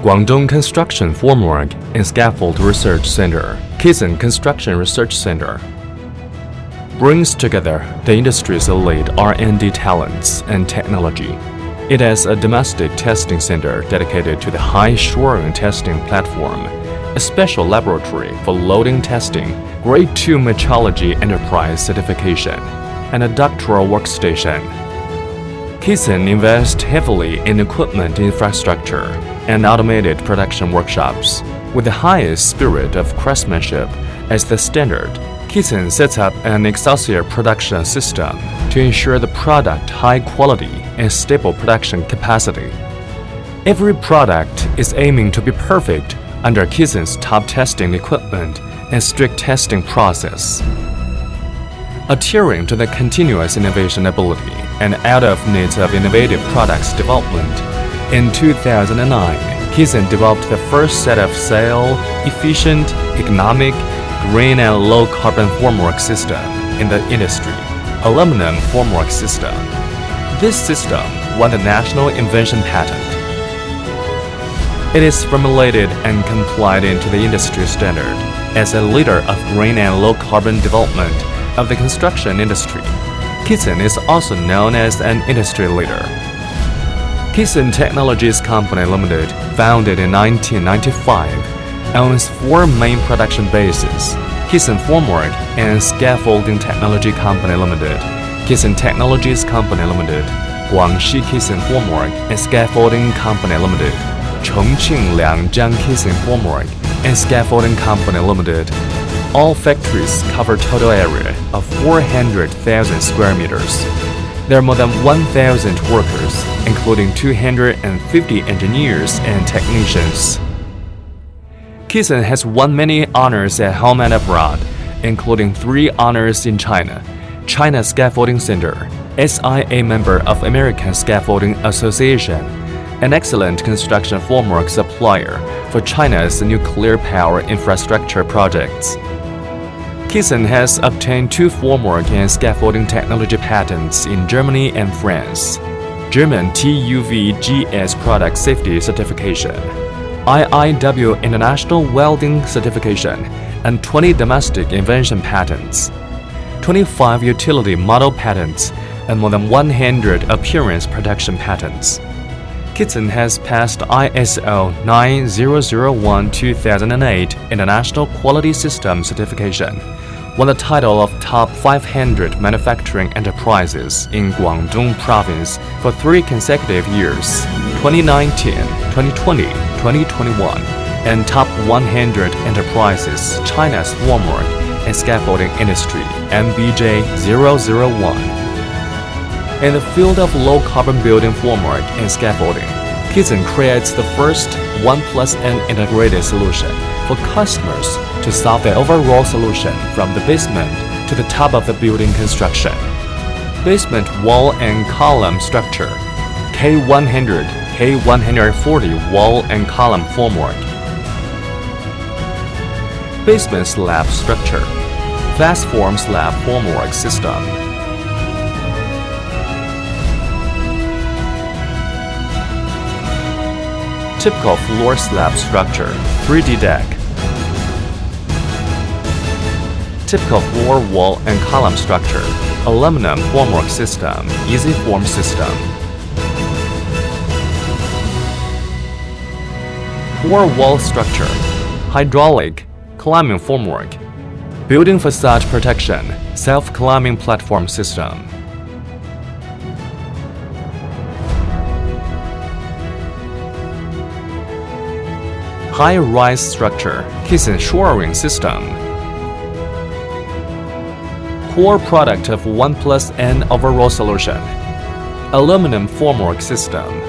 Guangdong Construction Formwork and Scaffold Research Center, KITSEN Construction Research Center, brings together the industry's elite R&D talents and technology. It has a domestic testing center dedicated to the high shoring testing platform, a special laboratory for loading testing, Grade 2 Metrology Enterprise certification, and a doctoral workstation. KITSEN invests heavily in equipment infrastructure and automated production workshops. With the highest spirit of craftsmanship as the standard, KITSEN sets up an Excelsior production system to ensure the product high quality and stable production capacity. Every product is aiming to be perfect under KITSEN's top testing equipment and strict testing process. Adhering to the continuous innovation ability and out of needs of innovative products development, in 2009, KITSEN developed the first set of efficient, economic, green and low-carbon formwork system in the industry, aluminum formwork system. This system won the National Invention Patent. It is formulated and complied into the industry standard as a leader of green and low-carbon development of the construction industry. KITSEN is also known as an industry leader. KITSEN Technologies Company Limited, founded in 1995, owns 4 main production bases: KITSEN Formwork and Scaffolding Technology Company Limited, KITSEN Technologies Company Limited, Guangxi KITSEN Formwork and Scaffolding Company Limited, Chongqing Liangjiang KITSEN Formwork and Scaffolding Company Limited. All factories cover total area of 400,000 square meters. There are more than 1,000 workers, including 250 engineers and technicians. KITSEN has won many honors at home and abroad, including 3 honors in China: China Scaffolding Center, SIA member of American Scaffolding Association, an excellent construction formwork supplier for China's nuclear power infrastructure projects. KITSEN has obtained 2 formwork and scaffolding technology patents in Germany and France: German TÜV-GS Product Safety Certification, IIW International Welding Certification, and 20 domestic invention patents, 25 utility model patents, and more than 100 appearance protection patents. KITSEN has passed ISO 9001:2008 International Quality System Certification, won the title of Top 500 Manufacturing Enterprises in Guangdong Province for 3 consecutive years: 2019, 2020, 2021, and Top 100 Enterprises China's Formwork and Scaffolding Industry MBJ 001. In the field of low-carbon building formwork and scaffolding, KITSEN creates the first 1+N integrated solution for customers to solve the overall solution from the basement to the top of the building construction. Basement wall and column structure, K100, K140 wall and column formwork. Basement slab structure, fast form slab formwork system. Typical floor slab structure, 3D deck. Typical floor wall and column structure, aluminum formwork system, easy form system. Floor wall structure, hydraulic, climbing formwork. Building facade protection, self-climbing platform system. High-rise structure, KITSEN shoring system. Core product of 1+N overall solution, aluminum formwork system.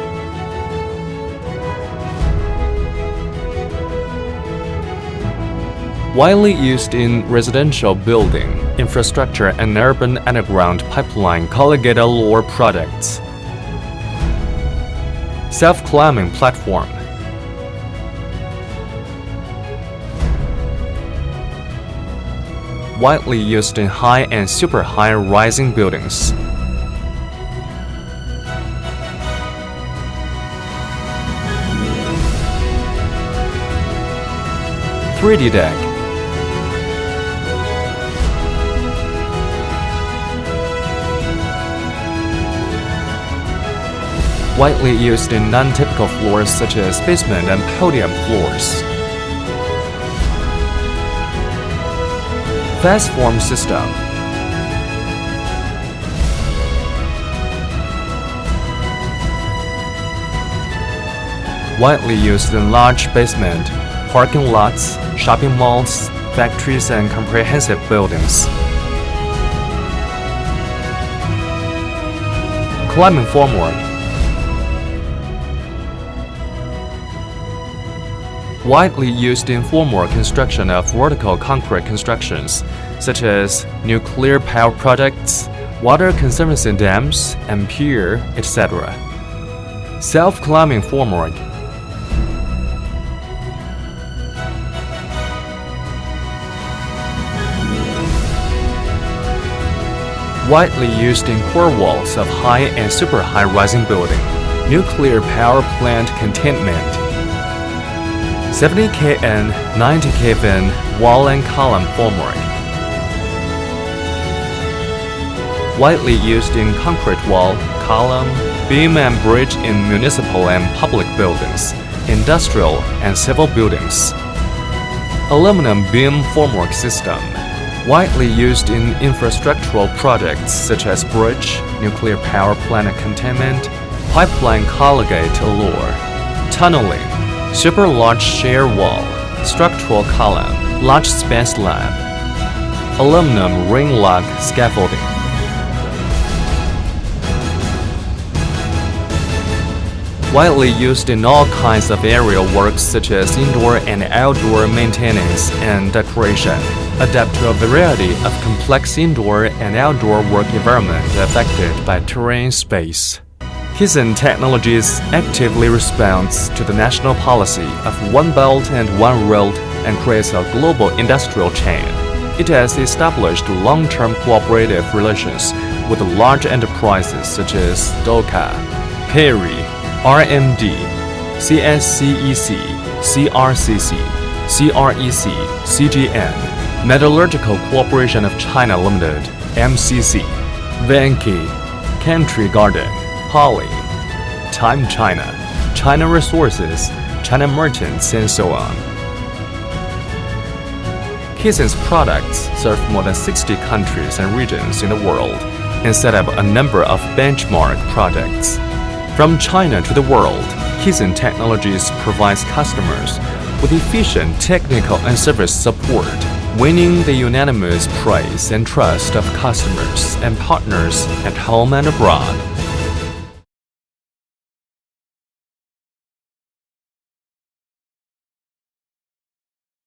Widely used in residential building, infrastructure and urban underground pipeline corrugated floor products. Self-climbing platform. Widely used in high and super high rising buildings. 3D deck. Widely used in non-typical floors such as basement and podium floors. Fast form system. Widely used in large basement, parking lots, shopping malls, factories, and comprehensive buildings. Climbing formwork. Widely used in formwork construction of vertical concrete constructions, such as nuclear power projects, water conservancy dams, and pier, etc. Self-climbing formwork. Widely used in core walls of high and super high-rising building, nuclear power plant containment. 70 kN, 90 kN wall and column formwork. Widely used in concrete wall, column, beam and bridge in municipal and public buildings, industrial and civil buildings. Aluminum beam formwork system. Widely used in infrastructural projects such as bridge, nuclear power plant containment, pipeline colligate allure, tunneling, super large shear wall, structural column, large span slab, aluminum ring log scaffolding. Widely used in all kinds of aerial works such as indoor and outdoor maintenance and decoration. Adapt to a variety of complex indoor and outdoor work environment affected by terrain space. KITSEN Technologies actively responds to the national policy of One Belt and One Road and creates a global industrial chain. It has established long-term cooperative relations with large enterprises such as Doka, Perry, RMD, CSCEC, CRCC, CREC, CGN, Metallurgical Corporation of China Limited, MCC, Vanke, Country Garden, Poly, Time China, China Resources, China Merchants, and so on. KITSEN's products serve more than 60 countries and regions in the world and set up a number of benchmark projects. From China to the world, KITSEN Technologies provides customers with efficient technical and service support, winning the unanimous praise and trust of customers and partners at home and abroad.